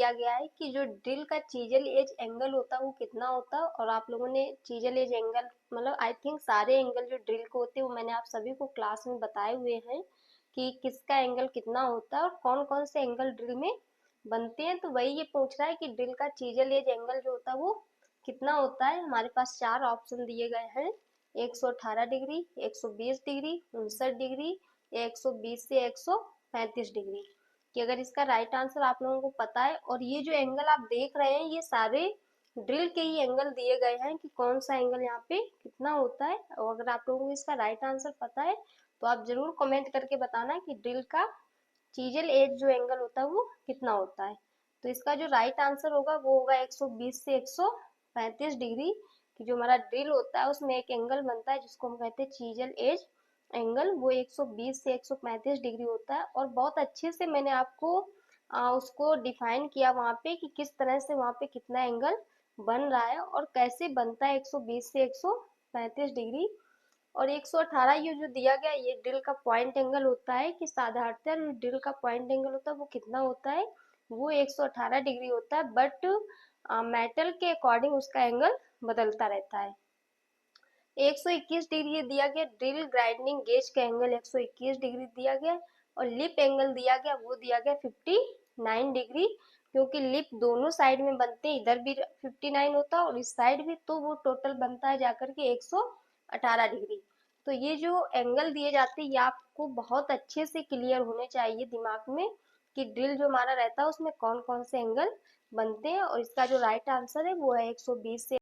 दिया गया है कि जो ड्रिल का चीजल एज एंगल होता है वो कितना होता है, और आप लोगों ने चीजल एज एंगल मतलब आई थिंक सारे एंगल जो ड्रिल को होते हैं वो मैंने आप सभी को क्लास में बताए हुए हैं कि किसका एंगल कितना होता है और कौन कौन से एंगल ड्रिल में बनते हैं। तो वही ये पूछ रहा है कि ड्रिल का चीजल एज एंगल जो होता है वो कितना होता है। हमारे पास 4 ऑप्शन दिए गए हैं, 118 डिग्री, 120 डिग्री, 59 डिग्री या 120 से 135 डिग्री। कि अगर इसका राइट आंसर आप लोगों को पता है, और ये जो एंगल आप देख रहे हैं ये सारे ड्रिल के ही एंगल दिए गए हैं कि कौन सा एंगल यहाँ पे कितना होता है। और अगर आप लोगों को इसका राइट आंसर पता है तो आप जरूर कमेंट करके बताना कि ड्रिल का चीजल एज जो एंगल होता है वो कितना होता है। तो इसका जो राइट आंसर होगा वो होगा 120 से 135 डिग्री। कि जो हमारा ड्रिल होता है उसमें एक एंगल बनता है जिसको हम कहते हैं चीजल एज एंगल, वो 120 से 135 डिग्री होता है। और बहुत अच्छे से मैंने आपको उसको डिफाइन किया वहाँ पे कि किस तरह से वहाँ पे कितना एंगल बन रहा है और कैसे बनता है 120 से 135 डिग्री। और 118 ये जो दिया गया ये ड्रिल का पॉइंट एंगल होता है कि साधारणतः ड्रिल का पॉइंट एंगल होता है वो कितना होता है, वो 118 डिग्री होता है। बट मेटल के अकॉर्डिंग उसका एंगल बदलता रहता है। 121 डिग्री ये दिया गया, ड्रिल ग्राइंडिंग गेज का एंगल 121 डिग्री दिया गया। और लिप एंगल दिया गया वो दिया गया 59 डिग्री, क्योंकि लिप दोनों साइड में बनते हैं, इधर भी 59 होता है और इस साइड भी, तो वो टोटल बनता है जाकर के 118 डिग्री। तो ये जो एंगल दिए जाते हैं ये आपको बहुत अच्छे से क्लियर होने चाहिए दिमाग में कि ड्रिल जो हमारा रहता है उसमें कौन कौन से एंगल बनते हैं। और इसका जो राइट आंसर है वो है 120 से